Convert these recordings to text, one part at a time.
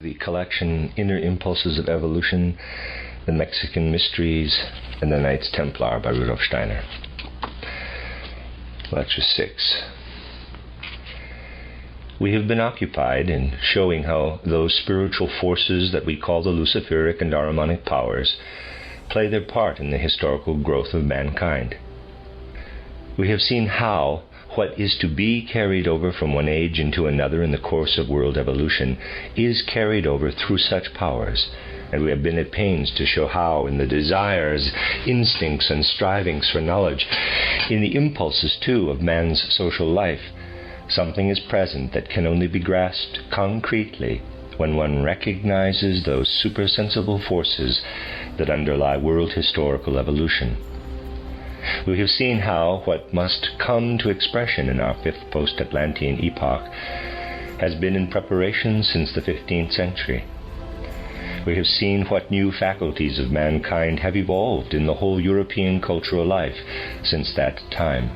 The collection Inner Impulses of Evolution, The Mexican Mysteries, and the Knights Templar by Rudolf Steiner. Lecture 6. We have been occupied in showing how those spiritual forces that we call the Luciferic and Ahrimanic powers play their part in the historical growth of mankind. We have seen how what is to be carried over from one age into another in the course of world evolution is carried over through such powers, and we have been at pains to show how in the desires, instincts, and strivings for knowledge, in the impulses too of man's social life, something is present that can only be grasped concretely when one recognizes those supersensible forces that underlie world historical evolution. We have seen how what must come to expression in our fifth post-Atlantean epoch has been in preparation since the 15th century. We have seen what new faculties of mankind have evolved in the whole European cultural life since that time.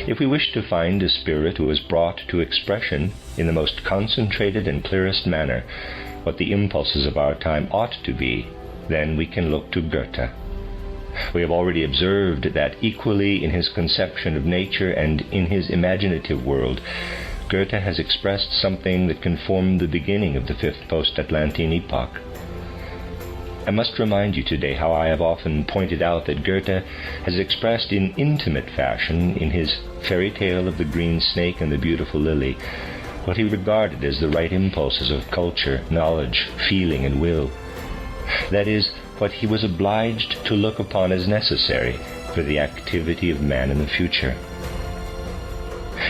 If we wish to find a spirit who has brought to expression in the most concentrated and clearest manner what the impulses of our time ought to be, then we can look to Goethe. We have already observed that equally in his conception of nature and in his imaginative world, Goethe has expressed something that can form the beginning of the fifth post-Atlantean epoch. I must remind you today how I have often pointed out that Goethe has expressed in intimate fashion in his fairy tale of the green snake and the beautiful lily what he regarded as the right impulses of culture, knowledge, feeling, and will. That is, what he was obliged to look upon as necessary for the activity of man in the future.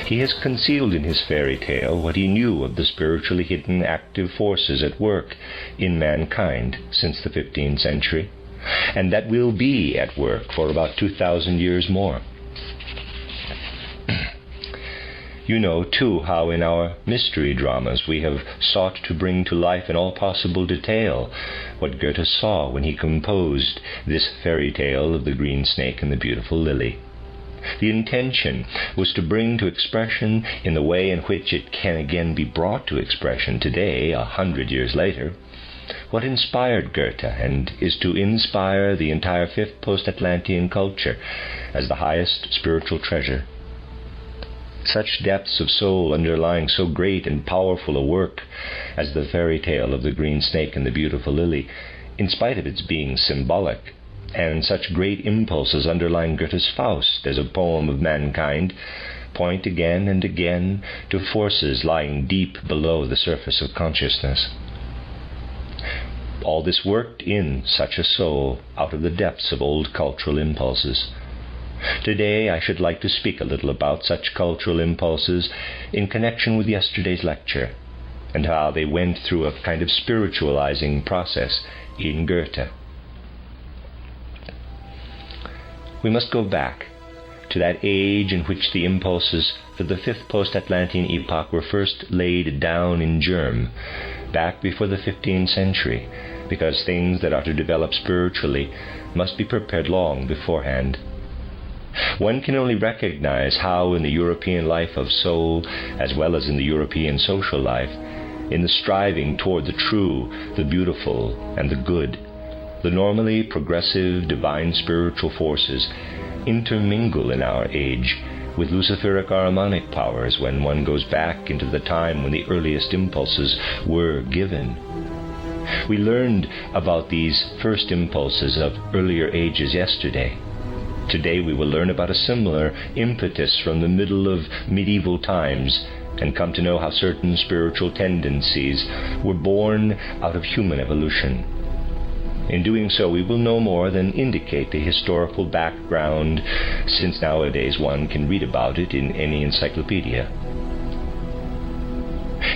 He has concealed in his fairy tale what he knew of the spiritually hidden active forces at work in mankind since the 15th century, and that will be at work for about 2,000 years more. You know, too, how in our mystery dramas we have sought to bring to life in all possible detail what Goethe saw when he composed this fairy tale of the green snake and the beautiful lily. The intention was to bring to expression, in the way in which it can again be brought to expression today, 100 years later, what inspired Goethe and is to inspire the entire fifth post-Atlantean culture as the highest spiritual treasure. Such depths of soul underlying so great and powerful a work as the fairy tale of the green snake and the beautiful lily, in spite of its being symbolic, and such great impulses underlying Goethe's Faust as a poem of mankind, point again and again to forces lying deep below the surface of consciousness. All this worked in such a soul out of the depths of old cultural impulses. Today I should like to speak a little about such cultural impulses in connection with yesterday's lecture, and how they went through a kind of spiritualizing process in Goethe. We must go back to that age in which the impulses for the fifth post-Atlantean epoch were first laid down in germ, back before the 15th century, because things that are to develop spiritually must be prepared long beforehand. One can only recognize how in the European life of soul, as well as in the European social life, in the striving toward the true, the beautiful, and the good, the normally progressive divine spiritual forces intermingle in our age with Luciferic Ahrimanic powers when one goes back into the time when the earliest impulses were given. We learned about these first impulses of earlier ages yesterday. Today we will learn about a similar impetus from the middle of medieval times and come to know how certain spiritual tendencies were born out of human evolution. In doing so, we will no more than indicate the historical background, since nowadays one can read about it in any encyclopedia.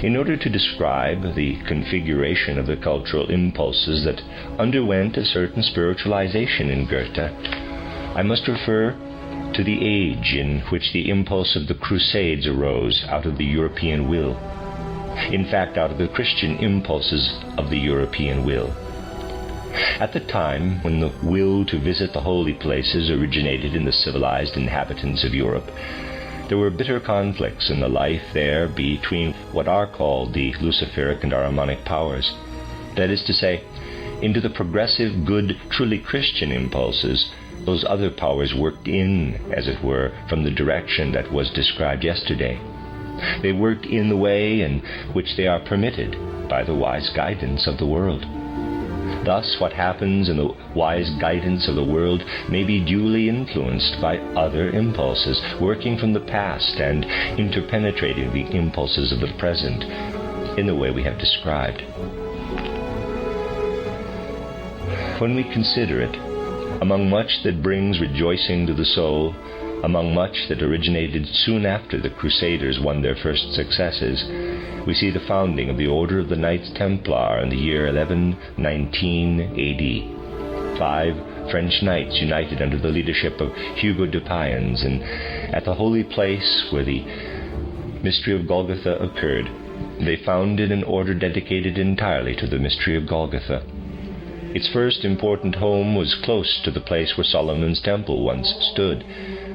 In order to describe the configuration of the cultural impulses that underwent a certain spiritualization in Goethe, I must refer to the age in which the impulse of the Crusades arose out of the European will. In fact, out of the Christian impulses of the European will. At the time when the will to visit the holy places originated in the civilized inhabitants of Europe, There were bitter conflicts in the life there between what are called the Luciferic and Ahrimanic powers. That is to say, into the progressive, good, truly Christian impulses, those other powers worked in, as it were, from the direction that was described yesterday. They worked in the way in which they are permitted by the wise guidance of the world. Thus, what happens in the wise guidance of the world may be duly influenced by other impulses, working from the past and interpenetrating the impulses of the present in the way we have described. When we consider it, among much that brings rejoicing to the soul, among much that originated soon after the Crusaders won their first successes, we see the founding of the Order of the Knights Templar in the year 1119 AD. 5 French knights united under the leadership of Hugo de Payens, and at the holy place where the mystery of Golgotha occurred, they founded an order dedicated entirely to the mystery of Golgotha. Its first important home was close to the place where Solomon's temple once stood,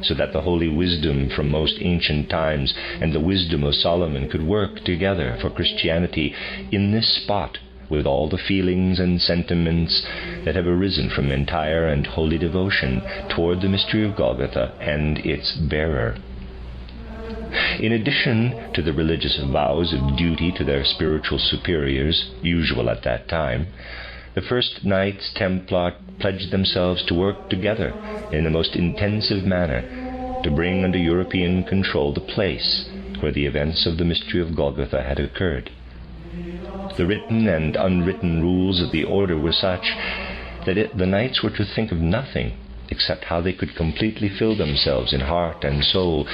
so that the holy wisdom from most ancient times and the wisdom of Solomon could work together for Christianity in this spot with all the feelings and sentiments that have arisen from entire and holy devotion toward the mystery of Golgotha and its bearer. In addition to the religious vows of duty to their spiritual superiors, usual at that time, the first Knights Templar pledged themselves to work together in the most intensive manner to bring under European control the place where the events of the mystery of Golgotha had occurred. The written and unwritten rules of the order were such that the knights were to think of nothing except how they could completely fill themselves in heart and soul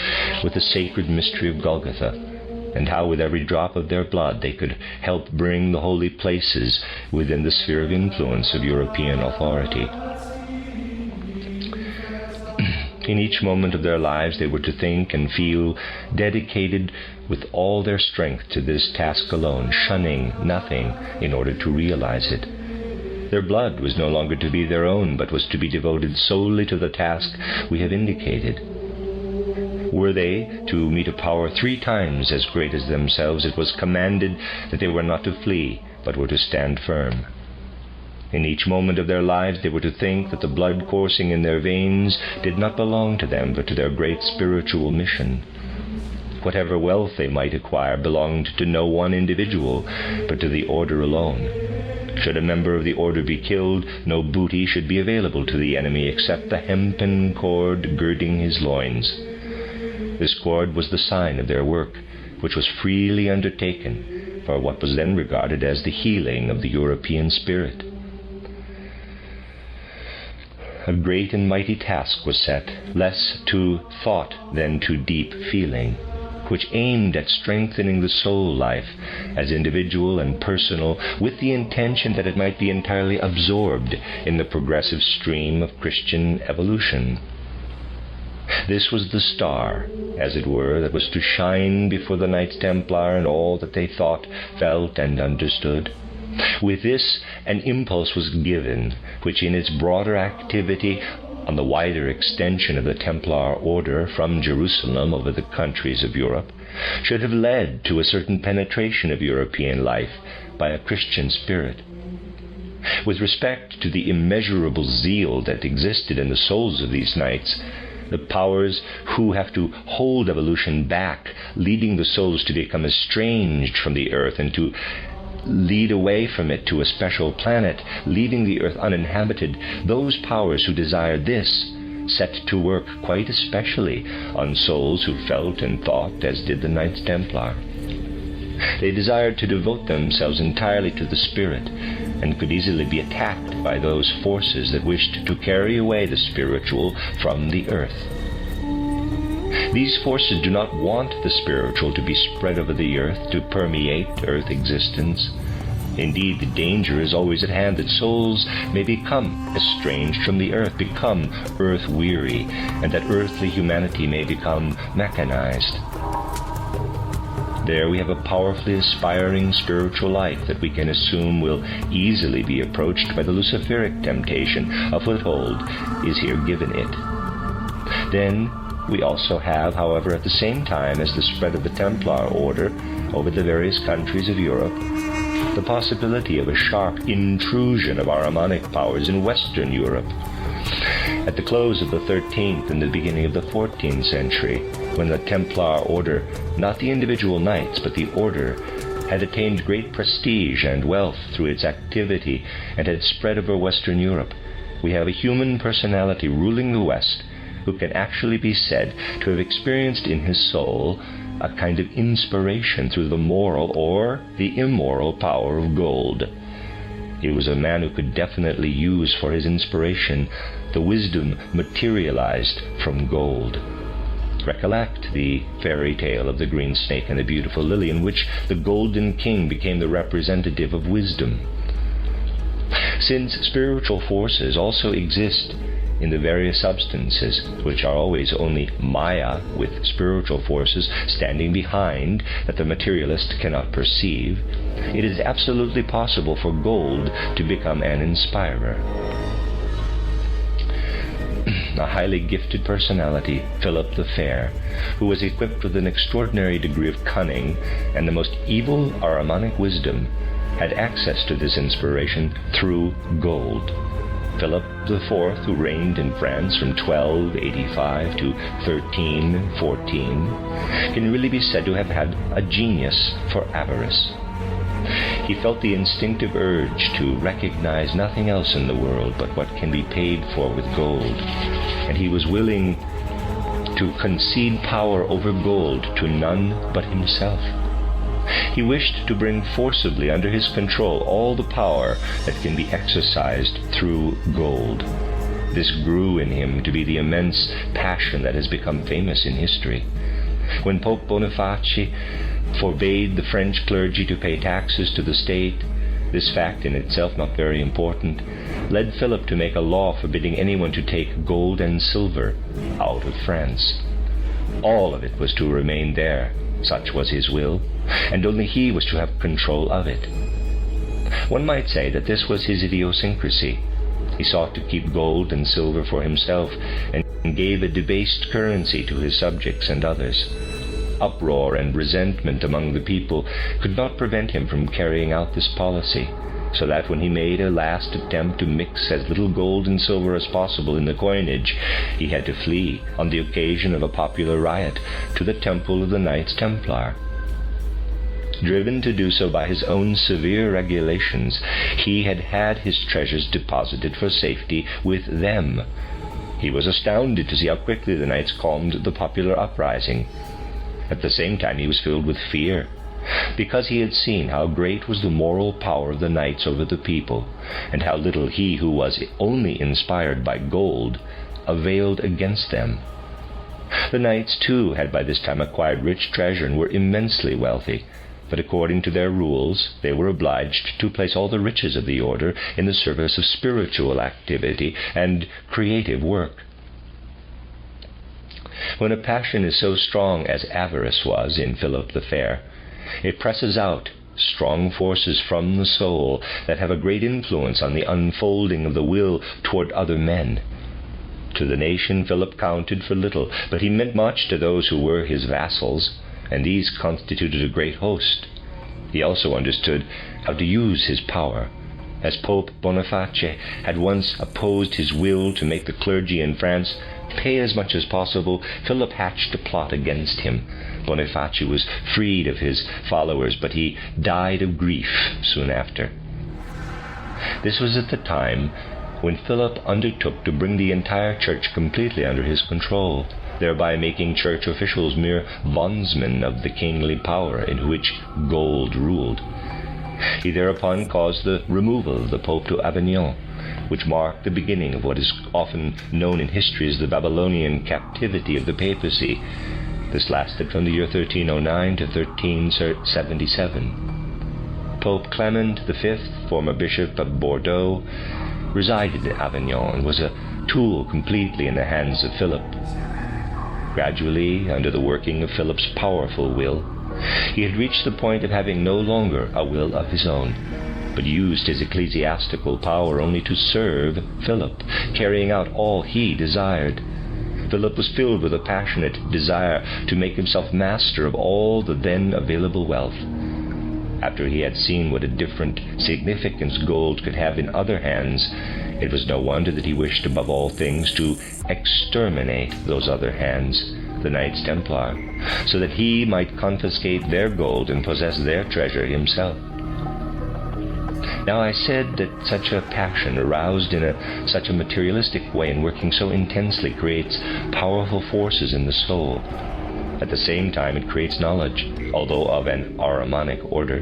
with the sacred mystery of Golgotha, and how with every drop of their blood they could help bring the holy places within the sphere of influence of European authority. In each moment of their lives they were to think and feel dedicated with all their strength to this task alone, shunning nothing in order to realize it. Their blood was no longer to be their own, but was to be devoted solely to the task we have indicated. Were they to meet a power 3 times as great as themselves, it was commanded that they were not to flee, but were to stand firm. In each moment of their lives they were to think that the blood coursing in their veins did not belong to them, but to their great spiritual mission. Whatever wealth they might acquire belonged to no one individual, but to the order alone. Should a member of the order be killed, no booty should be available to the enemy except the hempen cord girding his loins. This cord was the sign of their work, which was freely undertaken for what was then regarded as the healing of the European spirit. A great and mighty task was set, less to thought than to deep feeling, which aimed at strengthening the soul life as individual and personal, with the intention that it might be entirely absorbed in the progressive stream of Christian evolution. This was the star, as it were, that was to shine before the Knights Templar in all that they thought, felt, and understood. With this, an impulse was given, which in its broader activity on the wider extension of the Templar order from Jerusalem over the countries of Europe, should have led to a certain penetration of European life by a Christian spirit. With respect to the immeasurable zeal that existed in the souls of these knights, the powers who have to hold evolution back, leading the souls to become estranged from the earth and to lead away from it to a special planet, leaving the earth uninhabited, those powers who desired this set to work quite especially on souls who felt and thought as did the Knights Templar. They desired to devote themselves entirely to the spirit, and could easily be attacked by those forces that wished to carry away the spiritual from the earth. These forces do not want the spiritual to be spread over the earth, to permeate earth existence. Indeed, the danger is always at hand that souls may become estranged from the earth, become earth-weary, and that earthly humanity may become mechanized. There we have a powerfully aspiring spiritual life that we can assume will easily be approached by the Luciferic temptation. A foothold is here given it. Then We also have, however, at the same time as the spread of the Templar order over the various countries of Europe, the possibility of a sharp intrusion of Ahrimanic powers in Western Europe. At the close of the 13th and the beginning of the 14th century, when the Templar order, not the individual knights, but the order, had attained great prestige and wealth through its activity and had spread over Western Europe, we have a human personality ruling the West who can actually be said to have experienced in his soul a kind of inspiration through the moral or the immoral power of gold. He was a man who could definitely use for his inspiration the wisdom materialized from gold. Recollect the fairy tale of the green snake and the beautiful lily, in which the golden king became the representative of wisdom. Since spiritual forces also exist in the various substances, which are always only Maya, with spiritual forces standing behind that the materialist cannot perceive, it is absolutely possible for gold to become an inspirer. A highly gifted personality, Philip the Fair, who was equipped with an extraordinary degree of cunning and the most evil Ahrimanic wisdom, had access to this inspiration through gold. Philip IV, who reigned in France from 1285 to 1314, can really be said to have had a genius for avarice. He felt the instinctive urge to recognize nothing else in the world but what can be paid for with gold, and he was willing to concede power over gold to none but himself. He wished to bring forcibly under his control all the power that can be exercised through gold. This grew in him to be the immense passion that has become famous in history. When Pope Boniface forbade the French clergy to pay taxes to the state, this fact in itself not very important, led Philip to make a law forbidding anyone to take gold and silver out of France. All of it was to remain there, such was his will, and only he was to have control of it. One might say that this was his idiosyncrasy. He sought to keep gold and silver for himself, and gave a debased currency to his subjects and others. Uproar and resentment among the people could not prevent him from carrying out this policy, so that when he made a last attempt to mix as little gold and silver as possible in the coinage, he had to flee, on the occasion of a popular riot, to the temple of the Knights Templar. Driven to do so by his own severe regulations, he had had his treasures deposited for safety with them. He was astounded to see how quickly the knights calmed the popular uprising. At the same time he was filled with fear, because he had seen how great was the moral power of the knights over the people, and how little he who was only inspired by gold availed against them. The knights, too, had by this time acquired rich treasure and were immensely wealthy, but according to their rules they were obliged to place all the riches of the order in the service of spiritual activity and creative work. When a passion is so strong as avarice was in Philip the Fair, it presses out strong forces from the soul that have a great influence on the unfolding of the will toward other men. To the nation Philip counted for little, but he meant much to those who were his vassals, and these constituted a great host. He also understood how to use his power. As Pope Boniface had once opposed his will to make the clergy in France pay as much as possible, Philip hatched a plot against him. Boniface was freed of his followers, but he died of grief soon after. This was at the time when Philip undertook to bring the entire church completely under his control, thereby making church officials mere bondsmen of the kingly power in which gold ruled. He thereupon caused the removal of the Pope to Avignon, which marked the beginning of what is often known in history as the Babylonian captivity of the papacy. This lasted from the year 1309 to 1377. Pope Clement V, former Bishop of Bordeaux, resided in Avignon and was a tool completely in the hands of Philip. Gradually, under the working of Philip's powerful will, he had reached the point of having no longer a will of his own, but used his ecclesiastical power only to serve Philip, carrying out all he desired. Philip was filled with a passionate desire to make himself master of all the then available wealth. After he had seen what a different significance gold could have in other hands, it was no wonder that he wished above all things to exterminate those other hands, the Knights Templar, so that he might confiscate their gold and possess their treasure himself. Now I said that such a passion aroused in such a materialistic way and working so intensely creates powerful forces in the soul. At the same time it creates knowledge, although of an Ahrimanic order.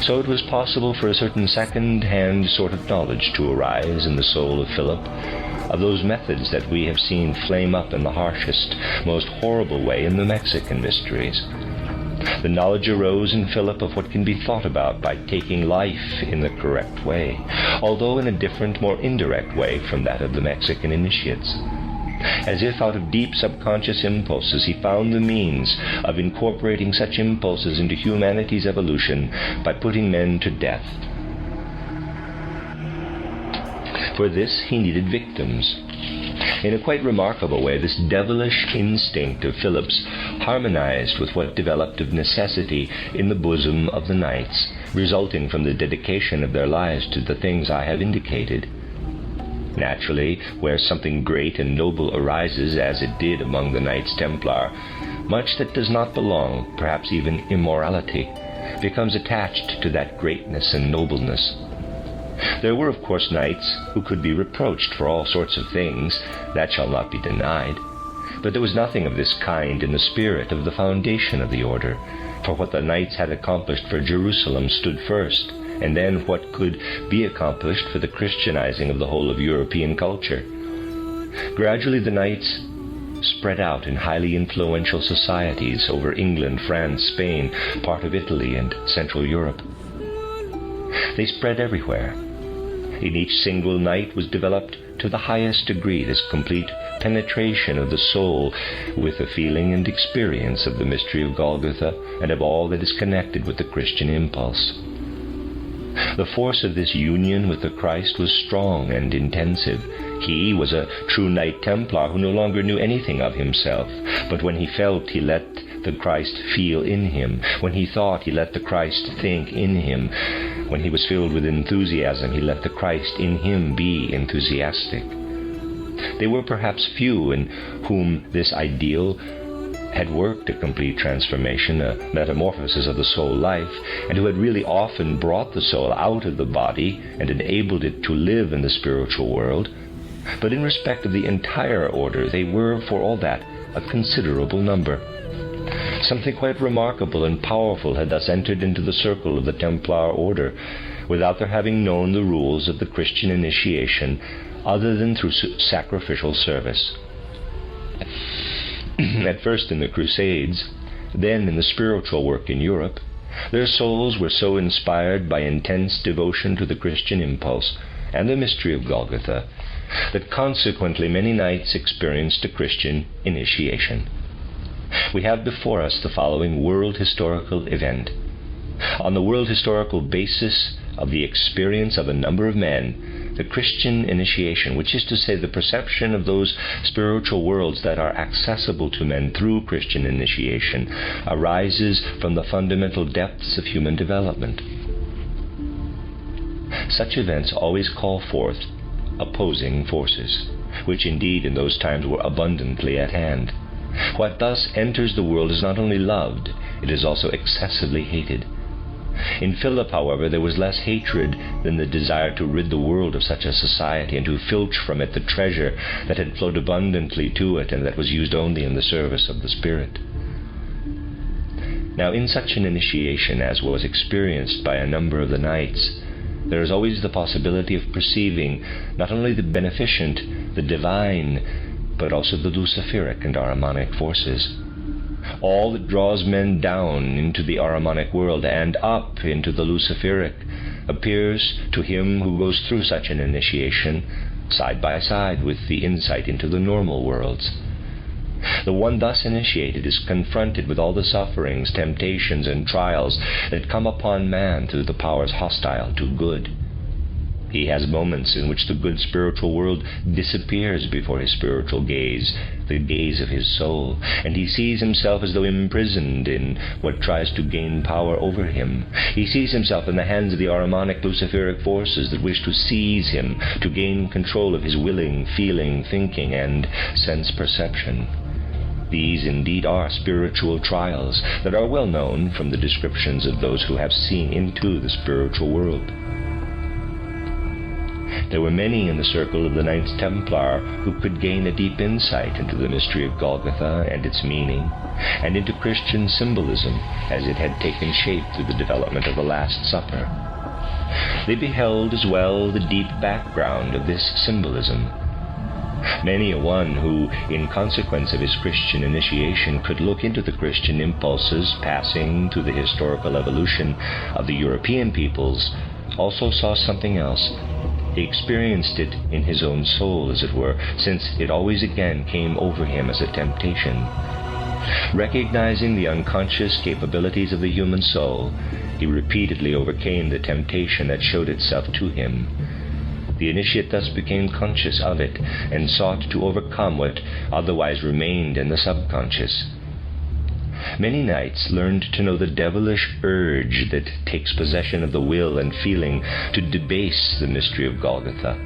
So it was possible for a certain second-hand sort of knowledge to arise in the soul of Philip, of those methods that we have seen flame up in the harshest, most horrible way in the Mexican mysteries. The knowledge arose in Philip of what can be thought about by taking life in the correct way, although in a different, more indirect way from that of the Mexican initiates. As if out of deep subconscious impulses he found the means of incorporating such impulses into humanity's evolution by putting men to death. For this he needed victims. In a quite remarkable way, this devilish instinct of Philip's harmonized with what developed of necessity in the bosom of the knights, resulting from the dedication of their lives to the things I have indicated. Naturally, where something great and noble arises, as it did among the Knights Templar, much that does not belong, perhaps even immorality, becomes attached to that greatness and nobleness. There were, of course, knights who could be reproached for all sorts of things, that shall not be denied, but there was nothing of this kind in the spirit of the foundation of the order, for what the knights had accomplished for Jerusalem stood first, and then what could be accomplished for the Christianizing of the whole of European culture. Gradually the knights spread out in highly influential societies over England, France, Spain, part of Italy, and Central Europe. They spread everywhere. In each single knight was developed to the highest degree this complete penetration of the soul with the feeling and experience of the mystery of Golgotha and of all that is connected with the Christian impulse. The force of this union with the Christ was strong and intensive. He was a true Knight Templar who no longer knew anything of himself, but when he felt, he let the Christ feel in him. When he thought, he let the Christ think in him. When he was filled with enthusiasm, he let the Christ in him be enthusiastic. They were perhaps few in whom this ideal had worked a complete transformation, a metamorphosis of the soul life, and who had really often brought the soul out of the body and enabled it to live in the spiritual world. But in respect of the entire order, they were, for all that, a considerable number. Something quite remarkable and powerful had thus entered into the circle of the Templar order, without their having known the rules of the Christian initiation, other than through sacrificial service. At first in the Crusades, then in the spiritual work in Europe, their souls were so inspired by intense devotion to the Christian impulse and the mystery of Golgotha that consequently many knights experienced a Christian initiation. We have before us the following world historical event. On the world historical basis of the experience of a number of men, the Christian initiation, which is to say the perception of those spiritual worlds that are accessible to men through Christian initiation, arises from the fundamental depths of human development. Such events always call forth opposing forces, which indeed in those times were abundantly at hand. What thus enters the world is not only loved, it is also excessively hated. In Philip, however, there was less hatred than the desire to rid the world of such a society and to filch from it the treasure that had flowed abundantly to it and that was used only in the service of the Spirit. Now, in such an initiation as was experienced by a number of the knights, there is always the possibility of perceiving not only the beneficent, the divine, but also the Luciferic and Ahrimanic forces. All that draws men down into the Ahrimanic world and up into the Luciferic appears to him who goes through such an initiation side by side with the insight into the normal worlds. The one thus initiated is confronted with all the sufferings, temptations, and trials that come upon man through the powers hostile to good. He has moments in which the good spiritual world disappears before his spiritual gaze, the gaze of his soul, and he sees himself as though imprisoned in what tries to gain power over him. He sees himself in the hands of the Ahrimanic Luciferic forces that wish to seize him, to gain control of his willing, feeling, thinking, and sense perception. These indeed are spiritual trials that are well known from the descriptions of those who have seen into the spiritual world. There were many in the circle of the Knights Templar who could gain a deep insight into the mystery of Golgotha and its meaning, and into Christian symbolism as it had taken shape through the development of the Last Supper. They beheld as well the deep background of this symbolism. Many a one who, in consequence of his Christian initiation, could look into the Christian impulses passing through the historical evolution of the European peoples also saw something else. He experienced it in his own soul, as it were, since it always again came over him as a temptation. Recognizing the unconscious capabilities of the human soul, he repeatedly overcame the temptation that showed itself to him. The initiate thus became conscious of it and sought to overcome what otherwise remained in the subconscious. Many knights learned to know the devilish urge that takes possession of the will and feeling to debase the mystery of Golgotha.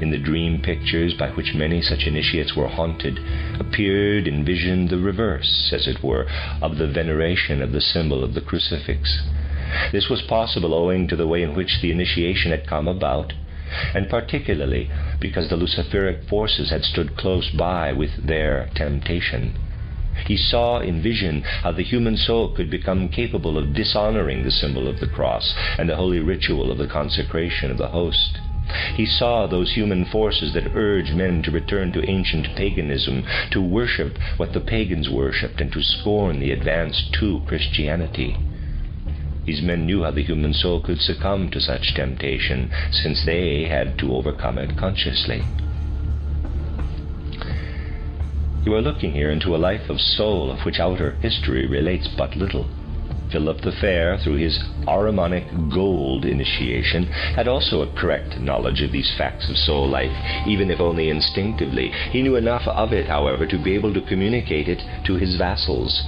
In the dream pictures by which many such initiates were haunted appeared in vision the reverse, as it were, of the veneration of the symbol of the crucifix. This was possible owing to the way in which the initiation had come about, and particularly because the Luciferic forces had stood close by with their temptation. He saw in vision how the human soul could become capable of dishonoring the symbol of the cross and the holy ritual of the consecration of the host. He saw those human forces that urged men to return to ancient paganism, to worship what the pagans worshipped, and to scorn the advance to Christianity. These men knew how the human soul could succumb to such temptation, since they had to overcome it consciously. You are looking here into a life of soul of which outer history relates but little. Philip the Fair, through his Ahrimanic gold initiation, had also a correct knowledge of these facts of soul life, even if only instinctively. He knew enough of it, however, to be able to communicate it to his vassals.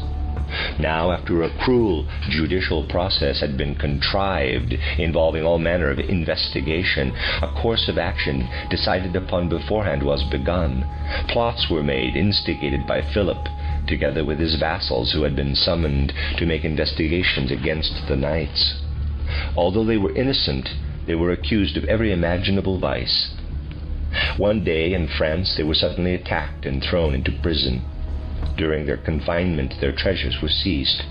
Now, after a cruel judicial process had been contrived, involving all manner of investigation, a course of action decided upon beforehand was begun. Plots were made, instigated by Philip, together with his vassals who had been summoned to make investigations against the knights. Although they were innocent, they were accused of every imaginable vice. One day in France they were suddenly attacked and thrown into prison. During their confinement, their treasures were seized.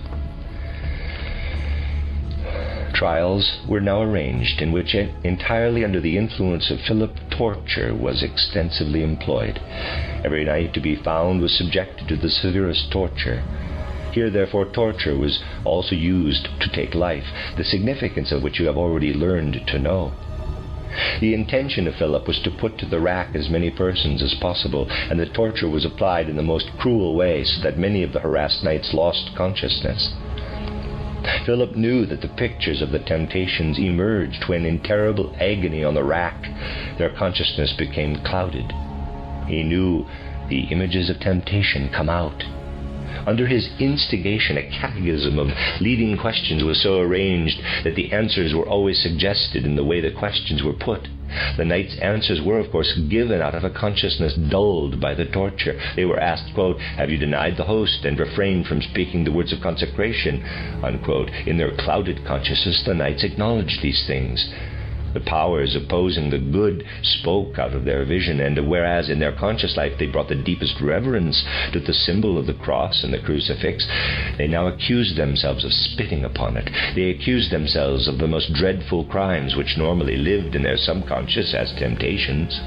Trials were now arranged, in which, entirely under the influence of Philip, torture was extensively employed. Every knight to be found was subjected to the severest torture. Here, therefore, torture was also used to take life, the significance of which you have already learned to know. The intention of Philip was to put to the rack as many persons as possible, and the torture was applied in the most cruel way, so that many of the harassed knights lost consciousness. Philip knew that the pictures of the temptations emerged when, in terrible agony on the rack, their consciousness became clouded. He knew the images of temptation come out. Under his instigation, a catechism of leading questions was so arranged that the answers were always suggested in the way the questions were put. The knights' answers were, of course, given out of a consciousness dulled by the torture. They were asked, quote, "Have you denied the host and refrained from speaking the words of consecration?" unquote. In their clouded consciousness, the knights acknowledged these things. The powers opposing the good spoke out of their vision, and whereas in their conscious life they brought the deepest reverence to the symbol of the cross and the crucifix, they now accused themselves of spitting upon it. They accused themselves of the most dreadful crimes which normally lived in their subconscious as temptations.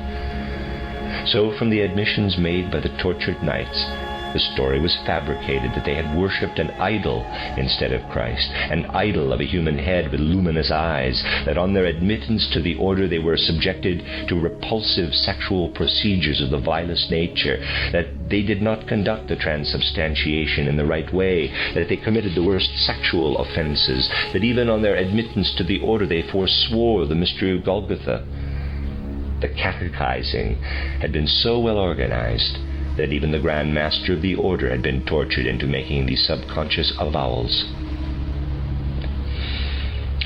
So, from the admissions made by the tortured knights, The story was fabricated that they had worshipped an idol instead of Christ, an idol of a human head with luminous eyes, that on their admittance to the order they were subjected to repulsive sexual procedures of the vilest nature, that they did not conduct the transubstantiation in the right way, that they committed the worst sexual offenses, that even on their admittance to the order they forswore the mystery of Golgotha. The catechizing had been so well organized that even the Grand Master of the Order had been tortured into making these subconscious avowals.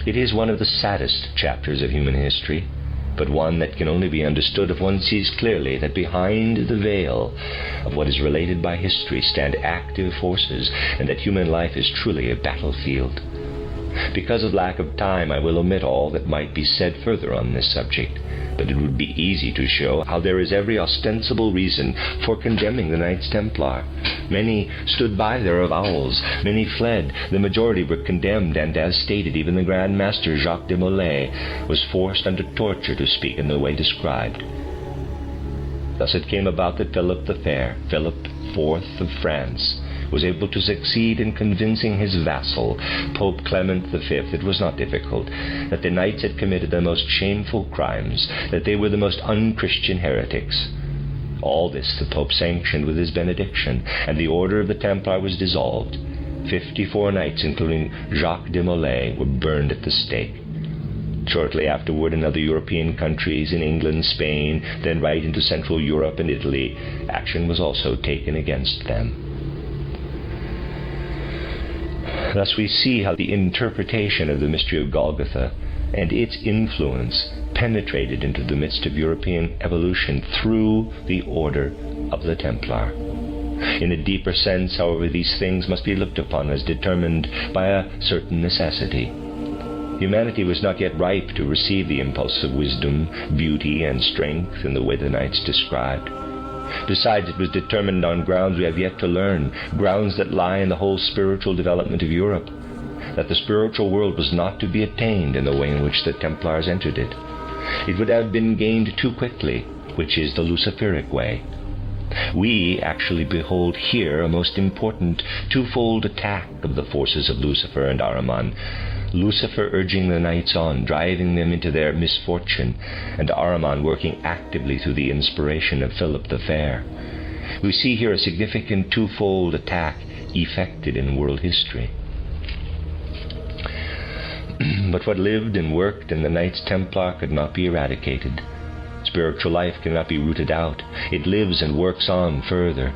It is one of the saddest chapters of human history, but one that can only be understood if one sees clearly that behind the veil of what is related by history stand active forces, and that human life is truly a battlefield. Because of lack of time, I will omit all that might be said further on this subject, but it would be easy to show how there is every ostensible reason for condemning the Knights Templar. Many stood by their avowals, many fled, the majority were condemned, and as stated, even the Grand Master Jacques de Molay was forced under torture to speak in the way described. Thus it came about that Philip the Fair, Philip IV of France, was able to succeed in convincing his vassal, Pope Clement V, it was not difficult, that the knights had committed the most shameful crimes, that they were the most unchristian heretics. All this the Pope sanctioned with his benediction, and the order of the Templar was dissolved. 54 knights, including Jacques de Molay, were burned at the stake. Shortly afterward, in other European countries, in England, Spain, then right into Central Europe and Italy, action was also taken against them. Thus we see how the interpretation of the mystery of Golgotha and its influence penetrated into the midst of European evolution through the order of the Templar. In a deeper sense, however, these things must be looked upon as determined by a certain necessity. Humanity was not yet ripe to receive the impulse of wisdom, beauty, and strength in the way the knights described. Besides, it was determined on grounds we have yet to learn, grounds that lie in the whole spiritual development of Europe, that the spiritual world was not to be attained in the way in which the Templars entered it. It would have been gained too quickly, which is the Luciferic way. We actually behold here a most important twofold attack of the forces of Lucifer and Ahriman. Lucifer urging the knights on, driving them into their misfortune, and Ahriman working actively through the inspiration of Philip the Fair. We see here a significant twofold attack effected in world history. But what lived and worked in the Knights Templar could not be eradicated. Spiritual life cannot be rooted out. It lives and works on further.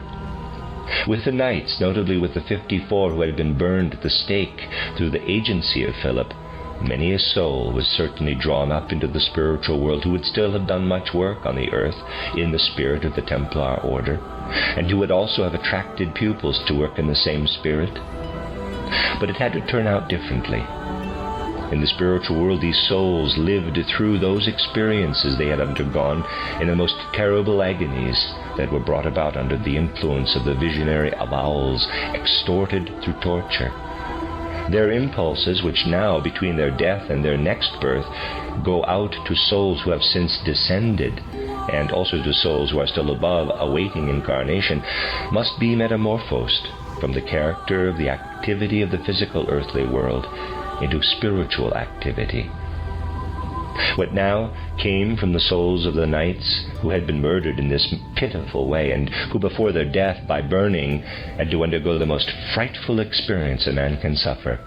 With the knights, notably with the 54 who had been burned at the stake through the agency of Philip, many a soul was certainly drawn up into the spiritual world who would still have done much work on the earth in the spirit of the Templar order, and who would also have attracted pupils to work in the same spirit. But it had to turn out differently. In the spiritual world, these souls lived through those experiences they had undergone in the most terrible agonies that were brought about under the influence of the visionary avowals extorted through torture. Their impulses, which now, between their death and their next birth, go out to souls who have since descended, and also to souls who are still above, awaiting incarnation, must be metamorphosed from the character of the activity of the physical earthly world into spiritual activity. What now came from the souls of the knights who had been murdered in this pitiful way, and who before their death by burning had to undergo the most frightful experience a man can suffer,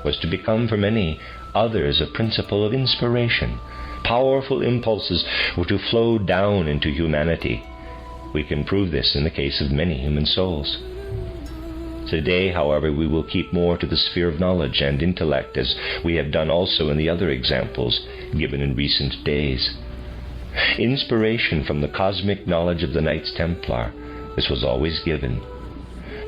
was to become for many others a principle of inspiration. Powerful impulses were to flow down into humanity. We can prove this in the case of many human souls. Today, however, we will keep more to the sphere of knowledge and intellect, as we have done also in the other examples given in recent days. Inspiration from the cosmic knowledge of the Knights Templar, this was always given.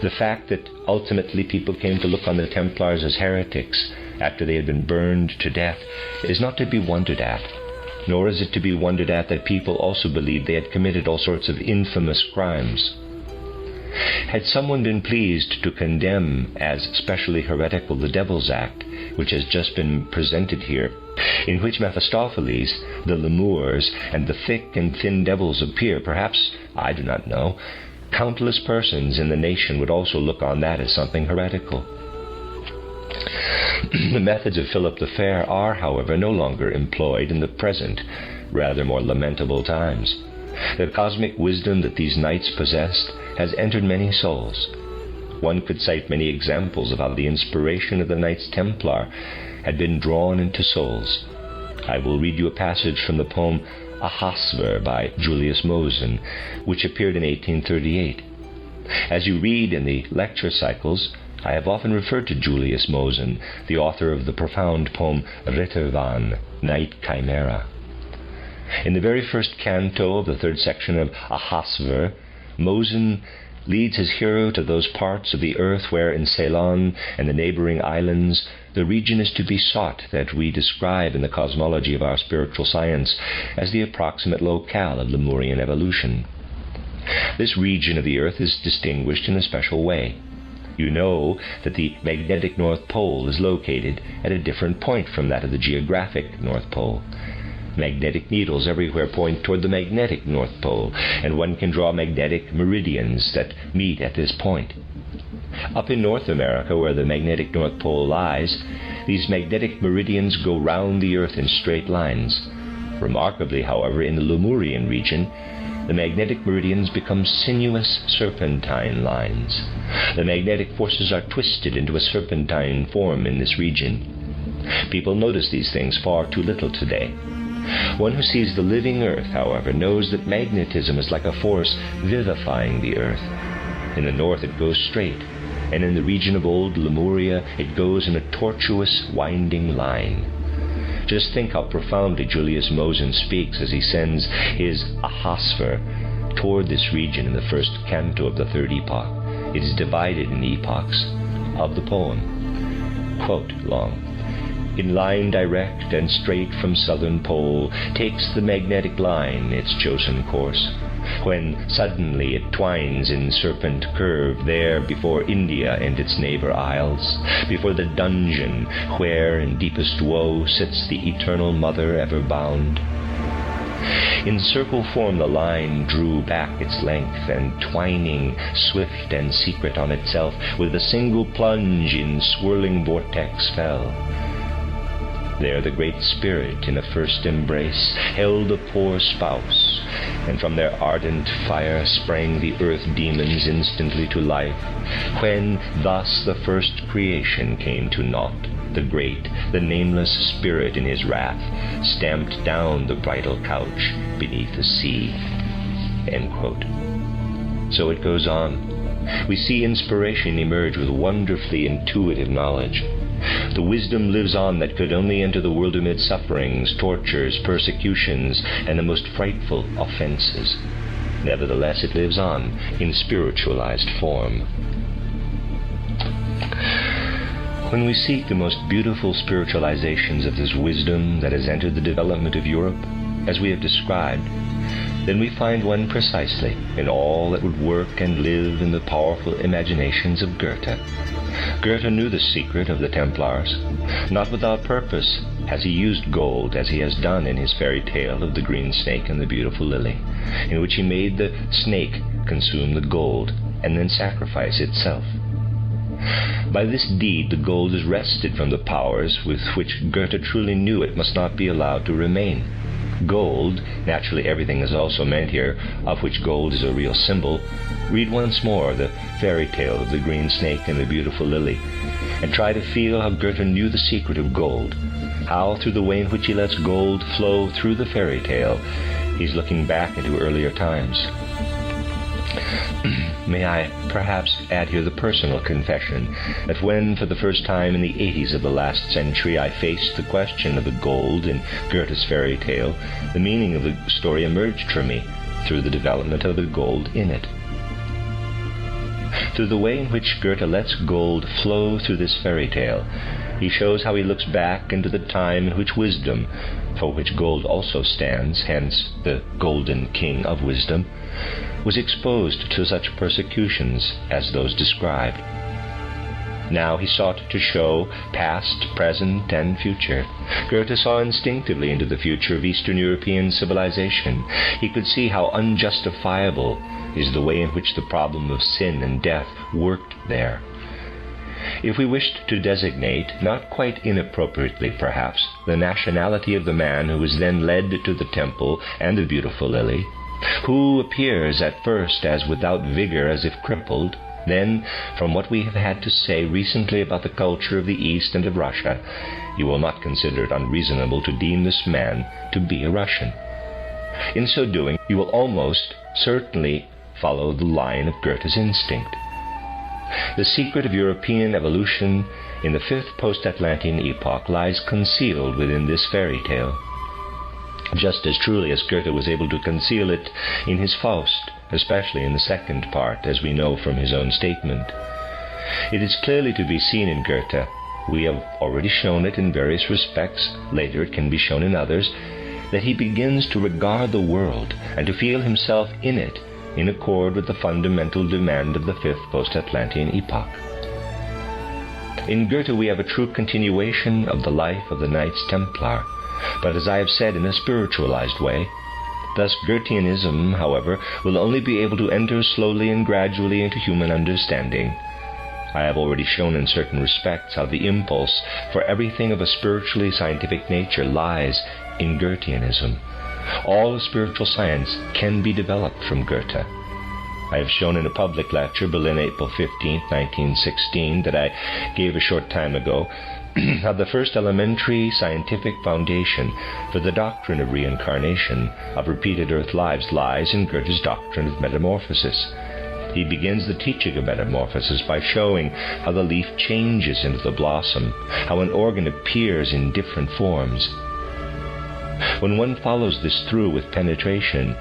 The fact that ultimately people came to look on the Templars as heretics after they had been burned to death is not to be wondered at, nor is it to be wondered at that people also believed they had committed all sorts of infamous crimes. Had someone been pleased to condemn as specially heretical the Devil's Act, which has just been presented here, in which Mephistopheles, the lemurs, and the thick and thin devils appear, perhaps, I do not know, Countless persons in the nation would also look on that as something heretical. The methods of Philip the Fair are, however, no longer employed in the present, rather more lamentable times. The cosmic wisdom that these knights possessed has entered many souls. One could cite many examples of how the inspiration of the Knights Templar had been drawn into souls. I will read you a passage from the poem Ahasver by Julius Mosen, which appeared in 1838. As you read in the lecture cycles, I have often referred to Julius Mosen, the author of the profound poem Rittervan, Night Chimera. In the very first canto of the third section of Ahasver, Mosen leads his hero to those parts of the earth where in Ceylon and the neighboring islands the region is to be sought that we describe in the cosmology of our spiritual science as the approximate locale of Lemurian evolution. This region of the earth is distinguished in a special way. You know that the magnetic North Pole is located at a different point from that of the geographic North Pole. Magnetic needles everywhere point toward the magnetic North Pole, and one can draw magnetic meridians that meet at this point. Up in North America, where the magnetic North Pole lies, these magnetic meridians go round the earth in straight lines. Remarkably, however, in the Lemurian region, the magnetic meridians become sinuous serpentine lines. The magnetic forces are twisted into a serpentine form in this region. People notice these things far too little today. One who sees the living earth, however, knows that magnetism is like a force vivifying the earth. In the north it goes straight, and in the region of old Lemuria it goes in a tortuous, winding line. Just think how profoundly Julius Mosen speaks as he sends his Ahasver toward this region in the first canto of the third epoch. It is divided in epochs of the poem. Quote long. In line direct and straight from southern pole takes the magnetic line its chosen course, when suddenly it twines in serpent curve there before India and its neighbor isles, before the dungeon where in deepest woe sits the eternal mother ever bound. In circle form the line drew back its length, and twining, swift and secret on itself, with a single plunge in swirling vortex fell. There the Great Spirit in a first embrace held a poor spouse, and from their ardent fire sprang the earth demons instantly to life, when thus the first creation came to naught. The great, the nameless Spirit in his wrath stamped down the bridal couch beneath the sea. End quote. So it goes on. We see inspiration emerge with wonderfully intuitive knowledge. The wisdom lives on that could only enter the world amid sufferings, tortures, persecutions, and the most frightful offenses. Nevertheless, it lives on in spiritualized form. When we seek the most beautiful spiritualizations of this wisdom that has entered the development of Europe, as we have described, then we find one precisely in all that would work and live in the powerful imaginations of Goethe. Goethe knew the secret of the Templars. Not without purpose has he used gold, as he has done in his fairy tale of the green snake and the beautiful lily, in which he made the snake consume the gold and then sacrifice itself. By this deed the gold is wrested from the powers with which Goethe truly knew it must not be allowed to remain. Gold, naturally everything is also meant here, of which gold is a real symbol. Read once more the fairy tale of the green snake and the beautiful lily, and try to feel how Goethe knew the secret of gold, how through the way in which he lets gold flow through the fairy tale, he's looking back into earlier times. May I perhaps add here the personal confession that when, for the first time in the 80s of the last century, I faced the question of the gold in Goethe's fairy tale, the meaning of the story emerged for me through the development of the gold in it. Through the way in which Goethe lets gold flow through this fairy tale, he shows how he looks back into the time in which wisdom, for which gold also stands, hence the golden king of wisdom, was exposed to such persecutions as those described. Now he sought to show past, present, and future. Goethe saw instinctively into the future of Eastern European civilization. He could see how unjustifiable is the way in which the problem of sin and death worked there. If we wished to designate, not quite inappropriately perhaps, the nationality of the man who was then led to the temple and the beautiful lily, who appears at first as without vigor, as if crippled, then, from what we have had to say recently about the culture of the East and of Russia, you will not consider it unreasonable to deem this man to be a Russian. In so doing, you will almost certainly follow the line of Goethe's instinct. The secret of European evolution in the fifth post-Atlantean epoch lies concealed within this fairy tale, just as truly as Goethe was able to conceal it in his Faust, especially in the second part, as we know from his own statement. It is clearly to be seen in Goethe, we have already shown it in various respects, later it can be shown in others, that he begins to regard the world and to feel himself in it, in accord with the fundamental demand of the fifth post-Atlantean epoch. In Goethe we have a true continuation of the life of the Knights Templar, but as I have said, in a spiritualized way. Thus Goetheanism, however, will only be able to enter slowly and gradually into human understanding. I have already shown in certain respects how the impulse for everything of a spiritually scientific nature lies in Goetheanism. All spiritual science can be developed from Goethe. I have shown in a public lecture, Berlin, April 15, 1916, that I gave a short time ago, how the first elementary scientific foundation for the doctrine of reincarnation, of repeated earth lives, lies in Goethe's doctrine of metamorphosis. He begins the teaching of metamorphosis by showing how the leaf changes into the blossom, how an organ appears in different forms. When one follows this through with penetration,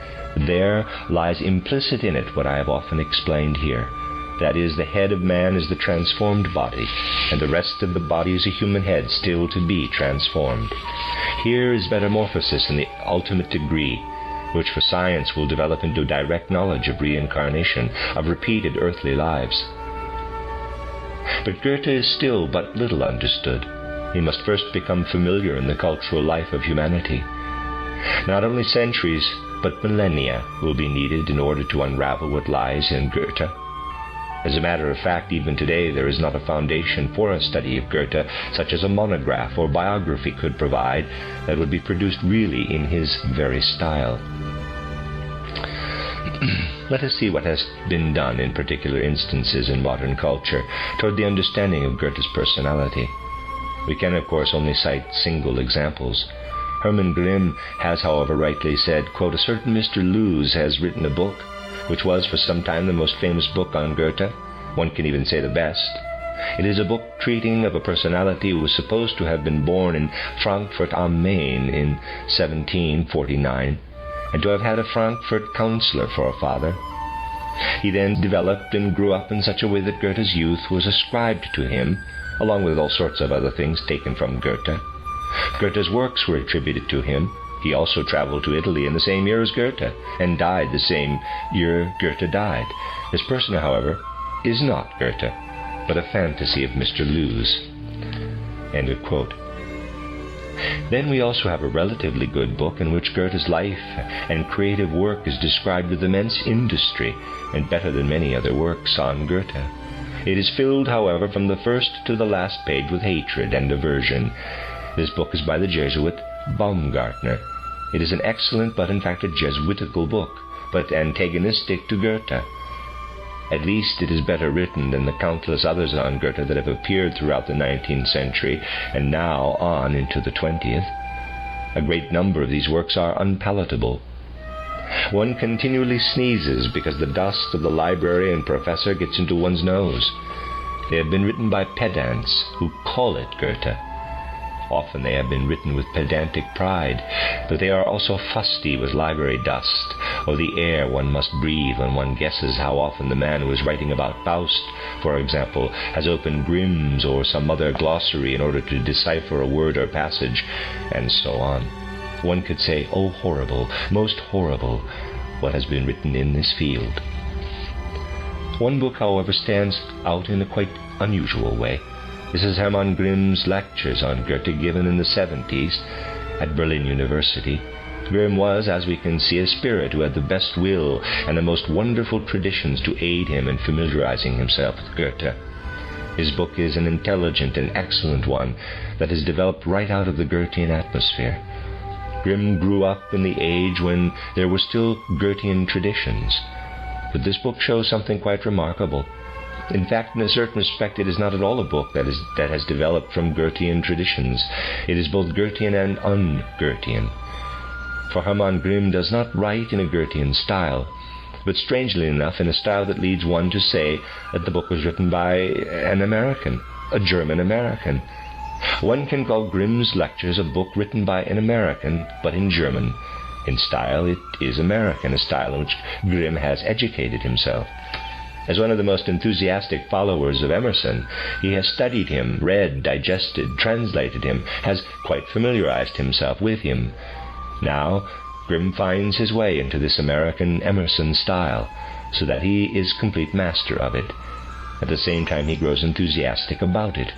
there lies implicit in it what I have often explained here. That is, the head of man is the transformed body, and the rest of the body is a human head still to be transformed. Here is metamorphosis in the ultimate degree, which for science will develop into direct knowledge of reincarnation, of repeated earthly lives. But Goethe is still but little understood. He must first become familiar in the cultural life of humanity. Not only centuries, but millennia will be needed in order to unravel what lies in Goethe. As a matter of fact, even today there is not a foundation for a study of Goethe such as a monograph or biography could provide that would be produced really in his very style. Let us see what has been done in particular instances in modern culture toward the understanding of Goethe's personality. We can, of course, only cite single examples. Hermann Grimm has, however, rightly said, quote, "A certain Mr. Lewes has written a book, which was for some time the most famous book on Goethe, one can even say the best. It is a book treating of a personality who was supposed to have been born in Frankfurt am Main in 1749, and to have had a Frankfurt councillor for a father. He then developed and grew up in such a way that Goethe's youth was ascribed to him, along with all sorts of other things taken from Goethe. Goethe's works were attributed to him. He also traveled to Italy in the same year as Goethe, and died the same year Goethe died. This person, however, is not Goethe, but a fantasy of Mr. Lewes." End of quote. Then we also have a relatively good book in which Goethe's life and creative work is described with immense industry, and better than many other works on Goethe. It is filled, however, from the first to the last page with hatred and aversion. This book is by the Jesuit Baumgartner. It is an excellent, but in fact a Jesuitical book, but antagonistic to Goethe. At least it is better written than the countless others on Goethe that have appeared throughout the 19th century and now on into the 20th. A great number of these works are unpalatable. One continually sneezes because the dust of the library and professor gets into one's nose. They have been written by pedants who call it Goethe. Often they have been written with pedantic pride, but they are also fusty with library dust, or the air one must breathe when one guesses how often the man who is writing about Faust, for example, has opened Grimm's or some other glossary in order to decipher a word or passage, and so on. One could say, "Oh, horrible, most horrible, what has been written in this field." One book, however, stands out in a quite unusual way. This is Hermann Grimm's lectures on Goethe given in the 70s at Berlin University. Grimm was, as we can see, a spirit who had the best will and the most wonderful traditions to aid him in familiarizing himself with Goethe. His book is an intelligent and excellent one that has developed right out of the Goethean atmosphere. Grimm grew up in the age when there were still Goethean traditions, but this book shows something quite remarkable. In fact, in a certain respect, it is not at all a book that has developed from Goethean traditions. It is both Goethean and un-Goethean. For Hermann Grimm does not write in a Goethean style, but strangely enough in a style that leads one to say that the book was written by an American, a German-American. One can call Grimm's lectures a book written by an American, but in German. In style, it is American, a style in which Grimm has educated himself. As one of the most enthusiastic followers of Emerson, he has studied him, read, digested, translated him, has quite familiarized himself with him. Now, Grimm finds his way into this American Emerson style, so that he is complete master of it. At the same time, he grows enthusiastic about it.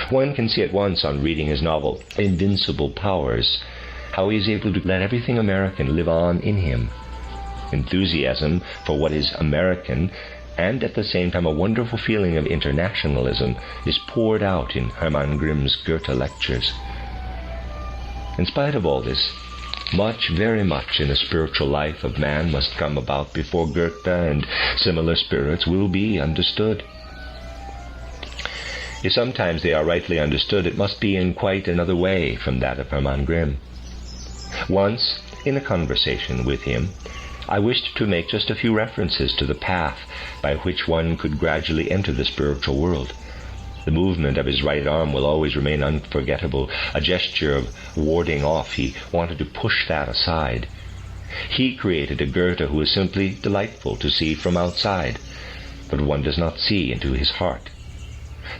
One can see at once on reading his novel, Invincible Powers, how he is able to let everything American live on in him. Enthusiasm for what is American, and at the same time a wonderful feeling of internationalism, is poured out in Hermann Grimm's Goethe lectures. In spite of all this, much, very much in the spiritual life of man must come about before Goethe and similar spirits will be understood. If sometimes they are rightly understood, it must be in quite another way from that of Hermann Grimm. Once, in a conversation with him, I wished to make just a few references to the path by which one could gradually enter the spiritual world. The movement of his right arm will always remain unforgettable, a gesture of warding off. He wanted to push that aside. He created a Goethe who is simply delightful to see from outside, but one does not see into his heart.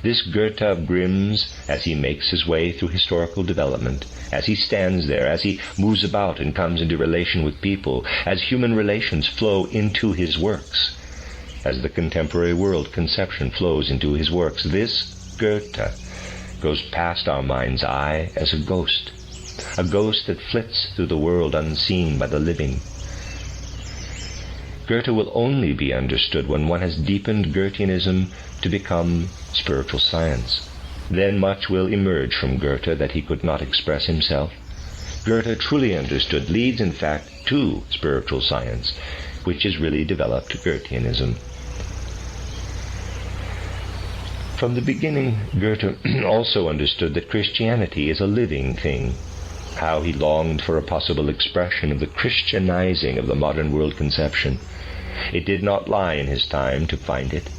This Goethe of Grimm's, as he makes his way through historical development, as he stands there, as he moves about and comes into relation with people, as human relations flow into his works, as the contemporary world conception flows into his works, this Goethe goes past our mind's eye as a ghost that flits through the world unseen by the living. Goethe will only be understood when one has deepened Goetheanism to become spiritual science. Then much will emerge from Goethe that he could not express himself. Goethe, truly understood, leads in fact to spiritual science, which is really developed Goetheanism. From the beginning, Goethe also understood that Christianity is a living thing. How he longed for a possible expression of the Christianizing of the modern world conception. It did not lie in his time to find it,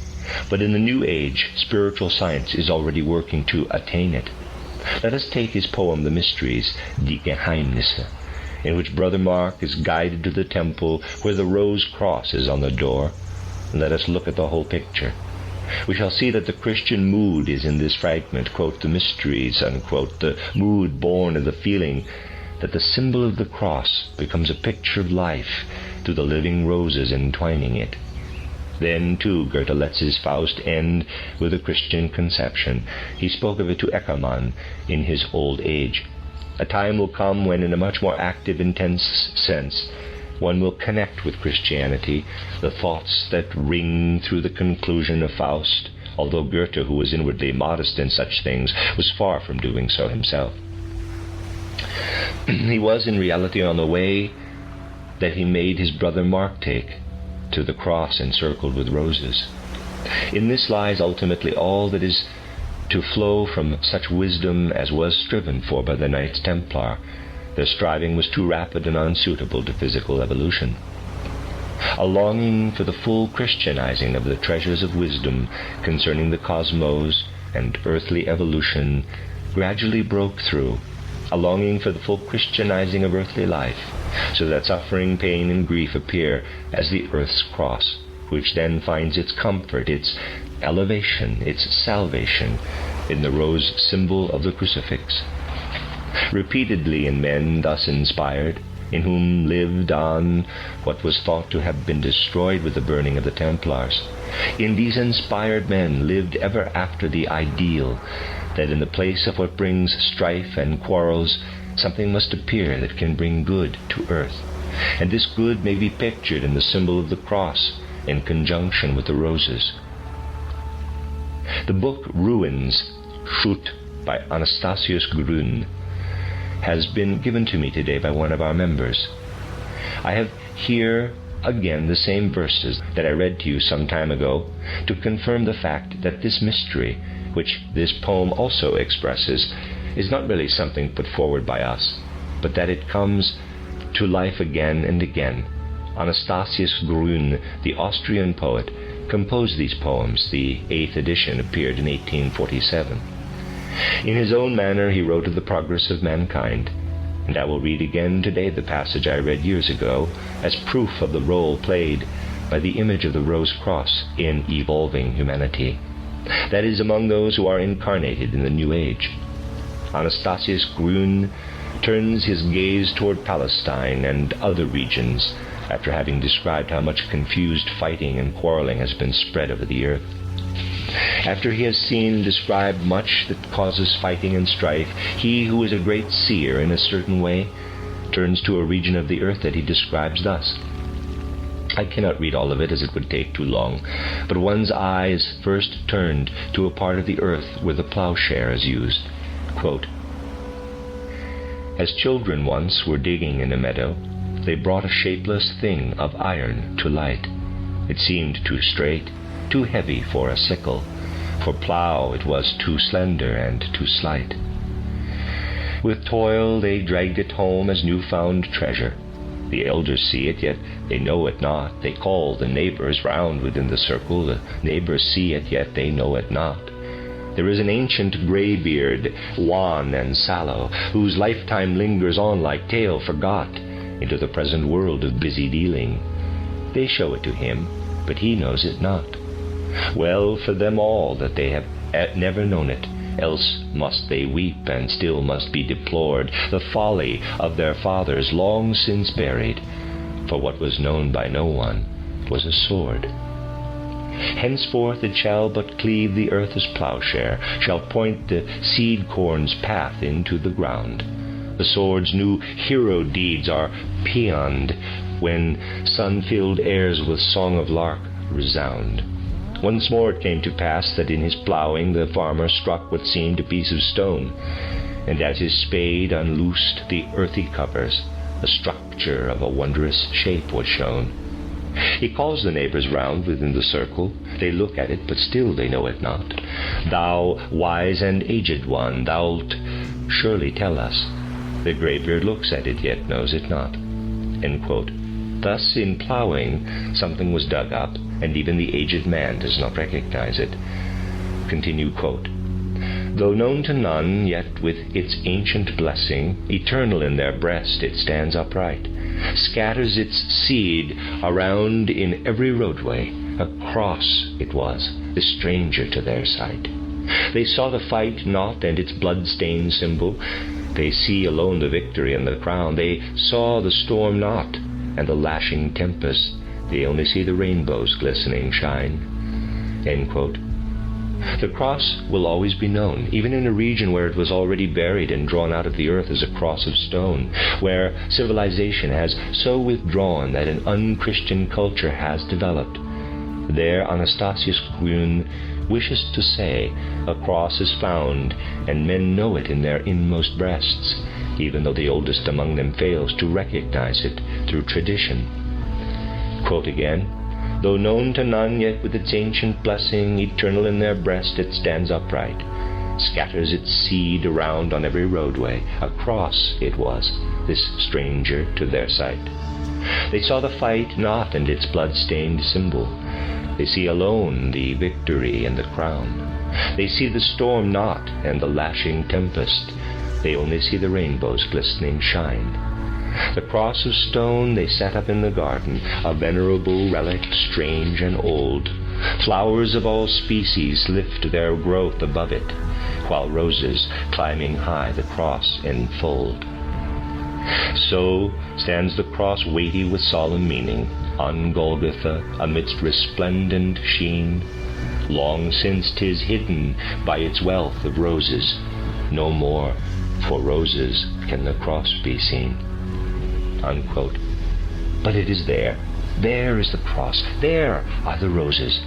but in the new age, spiritual science is already working to attain it. Let us take his poem, The Mysteries, Die Geheimnisse, in which Brother Mark is guided to the temple where the rose cross is on the door. Let us look at the whole picture. We shall see that the Christian mood is in this fragment, quote, the mysteries, unquote, the mood born of the feeling that the symbol of the cross becomes a picture of life through the living roses entwining it. Then, too, Goethe lets his Faust end with a Christian conception. He spoke of it to Eckermann in his old age. A time will come when, in a much more active, intense sense, one will connect with Christianity, the thoughts that ring through the conclusion of Faust, although Goethe, who was inwardly modest in such things, was far from doing so himself. He was in reality on the way that he made his brother Mark take, to the cross encircled with roses. In this lies ultimately all that is to flow from such wisdom as was striven for by the Knights Templar. Their striving was too rapid and unsuitable to physical evolution. A longing for the full Christianizing of the treasures of wisdom concerning the cosmos and earthly evolution gradually broke through, a longing for the full Christianizing of earthly life, so that suffering, pain, and grief appear as the earth's cross, which then finds its comfort, its elevation, its salvation in the rose symbol of the crucifix. Repeatedly in men thus inspired, in whom lived on what was thought to have been destroyed with the burning of the Templars. In these inspired men lived ever after the ideal that in the place of what brings strife and quarrels, something must appear that can bring good to earth. And this good may be pictured in the symbol of the cross in conjunction with the roses. The book Ruins, Schutt, by Anastasius Grün, has been given to me today by one of our members. I have here again the same verses that I read to you some time ago to confirm the fact that this mystery, which this poem also expresses, is not really something put forward by us, but that it comes to life again and again. Anastasius Grün, the Austrian poet, composed these poems. The 8th edition appeared in 1847. In his own manner he wrote of the progress of mankind, and I will read again today the passage I read years ago as proof of the role played by the image of the rose cross in evolving humanity, that is, among those who are incarnated in the new age. Anastasius Grün turns his gaze toward Palestine and other regions after having described how much confused fighting and quarreling has been spread over the earth. After he has seen described much that causes fighting and strife, he who is a great seer in a certain way turns to a region of the earth that he describes thus. I cannot read all of it, as it would take too long, but one's eyes first turned to a part of the earth where the plowshare is used. Quote, "As children once were digging in a meadow, they brought a shapeless thing of iron to light. It seemed too straight, too heavy for a sickle. For plough it was too slender and too slight. With toil they dragged it home as new-found treasure. The elders see it, yet they know it not. They call the neighbors round within the circle. The neighbors see it, yet they know it not. There is an ancient greybeard, wan and sallow, whose lifetime lingers on like tale forgot into the present world of busy dealing. They show it to him, but he knows it not. Well for them all that they have never known it, else must they weep, and still must be deplored the folly of their fathers long since buried, for what was known by no one was a sword. Henceforth it shall but cleave the earth as plowshare, shall point the seed-corn's path into the ground. The sword's new hero deeds are paeoned when sun-filled airs with song of lark resound. Once more it came to pass that in his ploughing the farmer struck what seemed a piece of stone, and as his spade unloosed the earthy covers, a structure of a wondrous shape was shown. He calls the neighbors round within the circle. They look at it, but still they know it not. Thou wise and aged one, thou'lt surely tell us. The greybeard looks at it, yet knows it not." End quote. Thus, in ploughing, something was dug up, and even the aged man does not recognize it. Continue quote. "Though known to none, yet with its ancient blessing, eternal in their breast it stands upright, scatters its seed around in every roadway. A cross it was, the stranger to their sight. They saw the fight not and its blood-stained symbol. They see alone the victory and the crown. They saw the storm not and the lashing tempest. They only see the rainbow's glistening shine." End quote. The cross will always be known, even in a region where it was already buried and drawn out of the earth as a cross of stone, where civilization has so withdrawn that an unchristian culture has developed. There Anastasius Grün wishes to say a cross is found, and men know it in their inmost breasts, even though the oldest among them fails to recognize it through tradition. Quote again, "Though known to none, yet with its ancient blessing, eternal in their breast it stands upright, scatters its seed around on every roadway. A cross it was, this stranger to their sight. They saw the fight not and its blood-stained symbol. They see alone the victory and the crown. They see the storm not and the lashing tempest. They only see the rainbow's glistening shine. The cross of stone they set up in the garden, a venerable relic, strange and old. Flowers of all species lift their growth above it, while roses, climbing high, the cross enfold." So stands the cross weighty with solemn meaning, on Golgotha amidst resplendent sheen. Long since 'tis hidden by its wealth of roses, no more for roses can the cross be seen. Unquote. But it is there. There is the cross. There are the roses.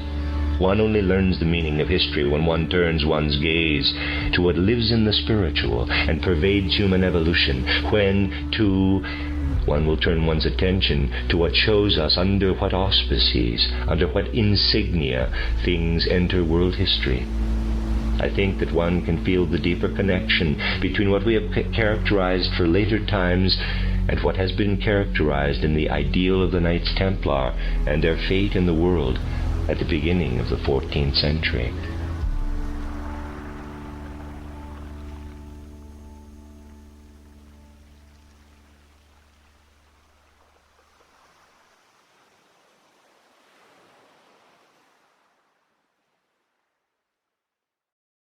One only learns the meaning of history when one turns one's gaze to what lives in the spiritual and pervades human evolution, when, too, one will turn one's attention to what shows us under what auspices, under what insignia things enter world history. I think that one can feel the deeper connection between what we have characterized for later times and what has been characterized in the ideal of the Knights Templar and their fate in the world at the beginning of the 14th century.